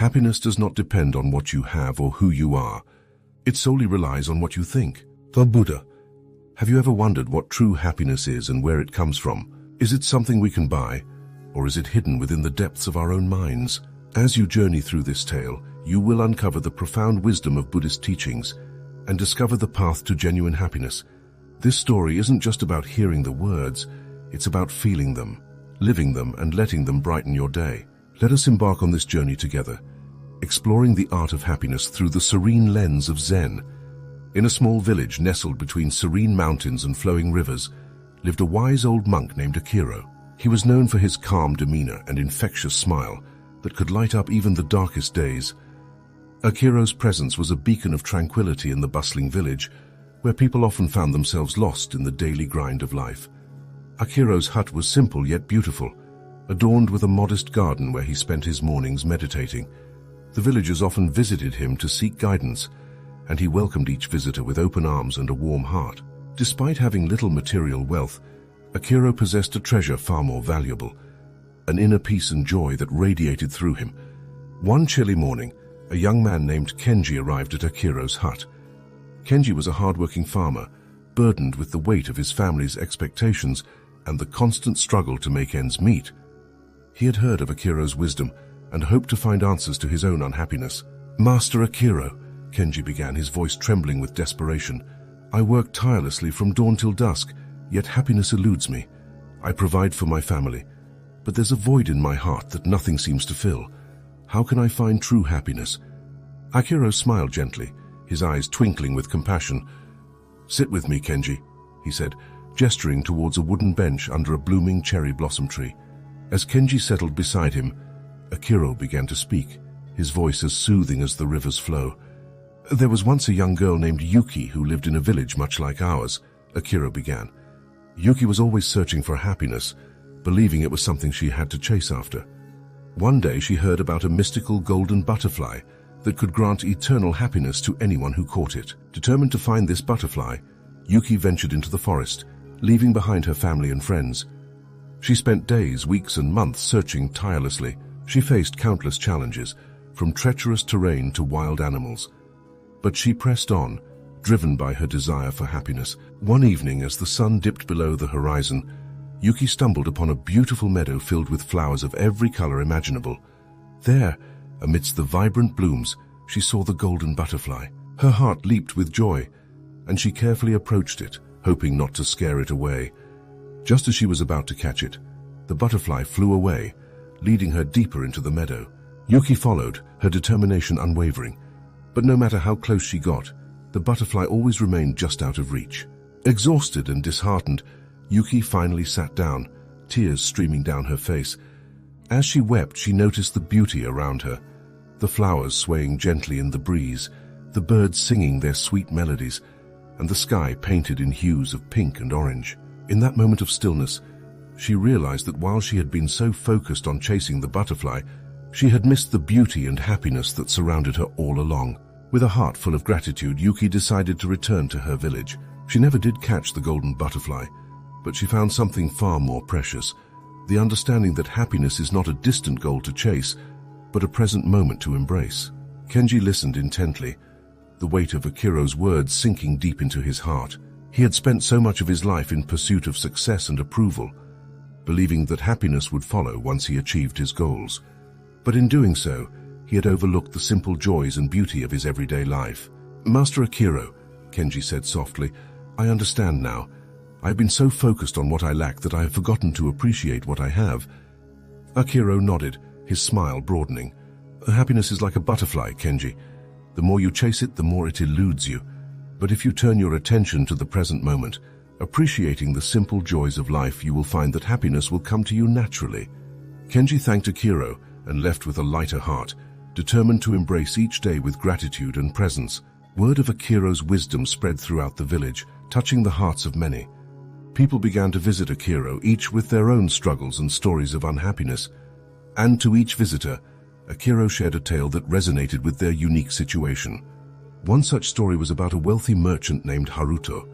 Happiness does not depend on what you have or who you are. It solely relies on what you think. The Buddha. Have you ever wondered what true happiness is and where it comes from? Is it something we can buy, or is it hidden within the depths of our own minds? As you journey through this tale, you will uncover the profound wisdom of Buddhist teachings and discover the path to genuine happiness. This story isn't just about hearing the words, it's about feeling them, living them, and letting them brighten your day. Let us embark on this journey together, exploring the art of happiness through the serene lens of Zen. In a small village nestled between serene mountains and flowing rivers, lived a wise old monk named Akiro. He was known for his calm demeanor and infectious smile that could light up even the darkest days. Akiro's presence was a beacon of tranquility in the bustling village, where people often found themselves lost in the daily grind of life. Akiro's hut was simple yet beautiful, adorned with a modest garden where he spent his mornings meditating. The villagers often visited him to seek guidance, and he welcomed each visitor with open arms and a warm heart. Despite having little material wealth, Akiro possessed a treasure far more valuable, an inner peace and joy that radiated through him. One chilly morning, a young man named Kenji arrived at Akiro's hut. Kenji was a hard-working farmer, burdened with the weight of his family's expectations and the constant struggle to make ends meet. He had heard of Akiro's wisdom and hoped to find answers to his own unhappiness. "Master Akiro," Kenji began, his voice trembling with desperation, "I work tirelessly from dawn till dusk, yet happiness eludes me. I provide for my family, but there's a void in my heart that nothing seems to fill. How can I find true happiness?" Akiro smiled gently, his eyes twinkling with compassion. "Sit with me, Kenji," he said, gesturing towards a wooden bench under a blooming cherry blossom tree. As Kenji settled beside him, Akiro began to speak, his voice as soothing as the river's flow. "There was once a young girl named Yuki who lived in a village much like ours," Akiro began. "Yuki was always searching for happiness, believing it was something she had to chase after. One day she heard about a mystical golden butterfly that could grant eternal happiness to anyone who caught it. Determined to find this butterfly, Yuki ventured into the forest, leaving behind her family and friends. She spent days, weeks, and months searching tirelessly. She faced countless challenges, from treacherous terrain to wild animals. But she pressed on, driven by her desire for happiness. One evening, as the sun dipped below the horizon, Yuki stumbled upon a beautiful meadow filled with flowers of every color imaginable. There, amidst the vibrant blooms, she saw the golden butterfly. Her heart leaped with joy, and she carefully approached it, hoping not to scare it away. Just as she was about to catch it, the butterfly flew away, leading her deeper into the meadow. Yuki followed, her determination unwavering. But no matter how close she got, the butterfly always remained just out of reach. Exhausted and disheartened, Yuki finally sat down, tears streaming down her face. As she wept, she noticed the beauty around her, the flowers swaying gently in the breeze, the birds singing their sweet melodies, and the sky painted in hues of pink and orange. In that moment of stillness, she realized that while she had been so focused on chasing the butterfly, she had missed the beauty and happiness that surrounded her all along. With a heart full of gratitude, Yuki decided to return to her village. She never did catch the golden butterfly, but she found something far more precious, the understanding that happiness is not a distant goal to chase, but a present moment to embrace. Kenji listened intently, the weight of Akiro's words sinking deep into his heart. He had spent so much of his life in pursuit of success and approval, believing that happiness would follow once he achieved his goals. But in doing so, he had overlooked the simple joys and beauty of his everyday life. "Master Akiro," Kenji said softly, "I understand now. I've been so focused on what I lack that I have forgotten to appreciate what I have." Akiro nodded, his smile broadening. "Happiness is like a butterfly, Kenji. The more you chase it, the more it eludes you. But if you turn your attention to the present moment, appreciating the simple joys of life, you will find that happiness will come to you naturally." Kenji thanked Akiro and left with a lighter heart, determined to embrace each day with gratitude and presence. Word of Akiro's wisdom spread throughout the village, touching the hearts of many. People began to visit Akiro, each with their own struggles and stories of unhappiness. And to each visitor, Akiro shared a tale that resonated with their unique situation. One such story was about a wealthy merchant named Haruto.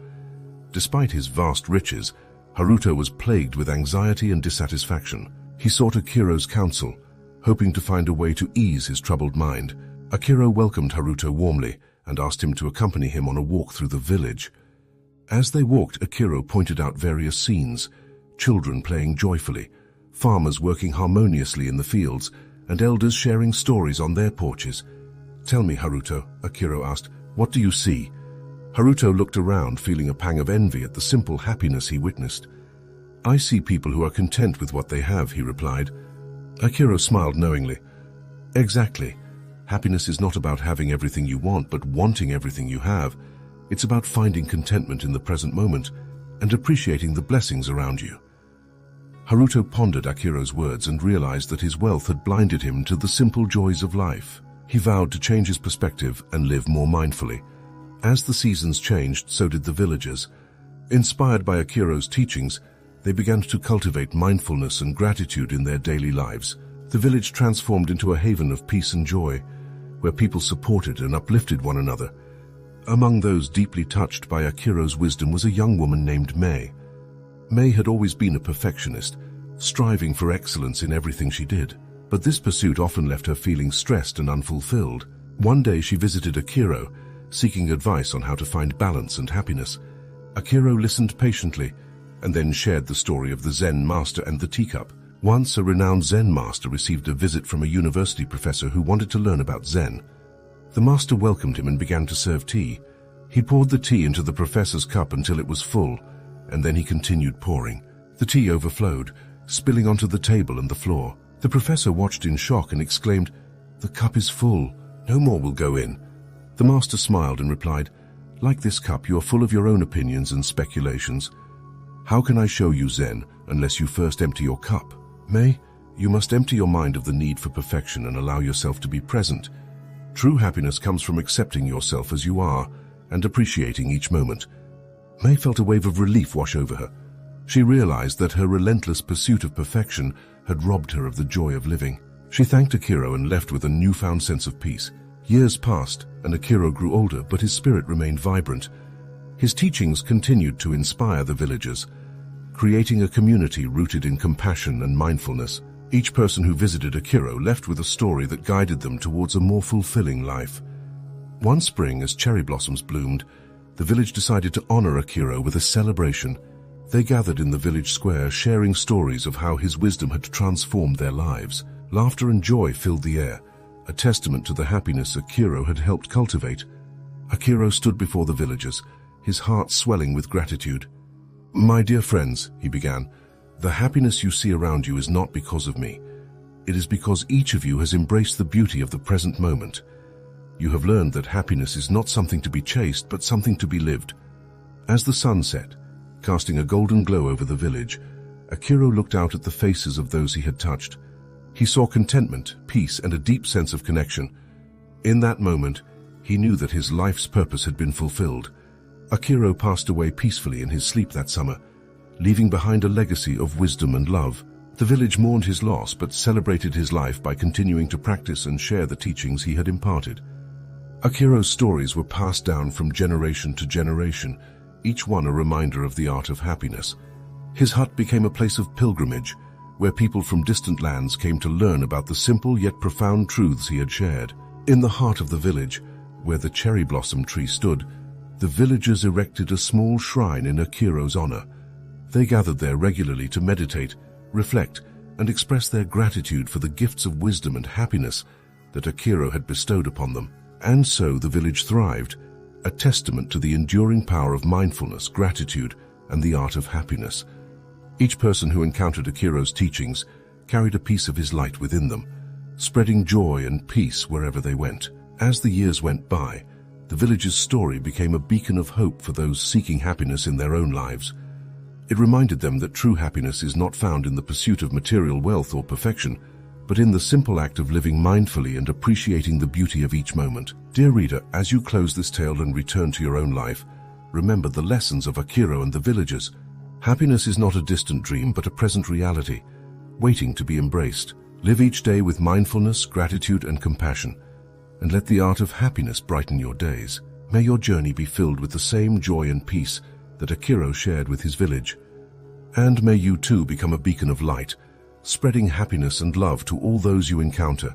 Despite his vast riches, Haruto was plagued with anxiety and dissatisfaction. He sought Akiro's counsel, hoping to find a way to ease his troubled mind. Akira welcomed Haruto warmly and asked him to accompany him on a walk through the village. As they walked, Akira pointed out various scenes: children playing joyfully, farmers working harmoniously in the fields, and elders sharing stories on their porches. "Tell me, Haruto," Akira asked, "what do you see?" Haruto looked around, feeling a pang of envy at the simple happiness he witnessed. "I see people who are content with what they have," he replied. Akira smiled knowingly. "Exactly. Happiness is not about having everything you want, but wanting everything you have. It's about finding contentment in the present moment and appreciating the blessings around you." Haruto pondered Akira's words and realized that his wealth had blinded him to the simple joys of life. He vowed to change his perspective and live more mindfully. As the seasons changed, so did the villagers. Inspired by Akira's teachings, they began to cultivate mindfulness and gratitude in their daily lives. The village transformed into a haven of peace and joy, where people supported and uplifted one another. Among those deeply touched by Akira's wisdom was a young woman named May. May had always been a perfectionist, striving for excellence in everything she did. But this pursuit often left her feeling stressed and unfulfilled. One day she visited Akira, seeking advice on how to find balance and happiness. Akira listened patiently and then shared the story of the Zen master and the teacup. Once, a renowned Zen master received a visit from a university professor who wanted to learn about Zen. The master welcomed him and began to serve tea. He poured the tea into the professor's cup until it was full, and then he continued pouring. The tea overflowed, spilling onto the table and the floor. The professor watched in shock and exclaimed, "The cup is full. No more will go in." The master smiled and replied, "Like this cup, you are full of your own opinions and speculations. How can I show you Zen unless you first empty your cup? May, you must empty your mind of the need for perfection and allow yourself to be present. True happiness comes from accepting yourself as you are and appreciating each moment." May felt a wave of relief wash over her. She realized that her relentless pursuit of perfection had robbed her of the joy of living. She thanked Akira and left with a newfound sense of peace. Years passed, and Akira grew older, but his spirit remained vibrant. His teachings continued to inspire the villagers, creating a community rooted in compassion and mindfulness. Each person who visited Akira left with a story that guided them towards a more fulfilling life. One spring, as cherry blossoms bloomed, the village decided to honor Akira with a celebration. They gathered in the village square, sharing stories of how his wisdom had transformed their lives. Laughter and joy filled the air, a testament to the happiness Akira had helped cultivate. Akira stood before the villagers, his heart swelling with gratitude. "My dear friends," he began, "the happiness you see around you is not because of me. It is because each of you has embraced the beauty of the present moment. You have learned that happiness is not something to be chased, but something to be lived." As the sun set, casting a golden glow over the village, Akira looked out at the faces of those he had touched. He saw contentment, peace, and a deep sense of connection. In that moment, he knew that his life's purpose had been fulfilled. Akira passed away peacefully in his sleep that summer, leaving behind a legacy of wisdom and love. The village mourned his loss, but celebrated his life by continuing to practice and share the teachings he had imparted. Akira's stories were passed down from generation to generation, each one a reminder of the art of happiness. His hut became a place of pilgrimage, where people from distant lands came to learn about the simple yet profound truths he had shared. In the heart of the village, where the cherry blossom tree stood, the villagers erected a small shrine in Akira's honor. They gathered there regularly to meditate, reflect, and express their gratitude for the gifts of wisdom and happiness that Akira had bestowed upon them. And so the village thrived, a testament to the enduring power of mindfulness, gratitude, and the art of happiness. Each person who encountered Akira's teachings carried a piece of his light within them, spreading joy and peace wherever they went. As the years went by, the village's story became a beacon of hope for those seeking happiness in their own lives. It reminded them that true happiness is not found in the pursuit of material wealth or perfection, but in the simple act of living mindfully and appreciating the beauty of each moment. Dear reader, as you close this tale and return to your own life, remember the lessons of Akira and the villagers. Happiness is not a distant dream, but a present reality, waiting to be embraced. Live each day with mindfulness, gratitude, and compassion, and let the art of happiness brighten your days. May your journey be filled with the same joy and peace that Akira shared with his village. And may you too become a beacon of light, spreading happiness and love to all those you encounter.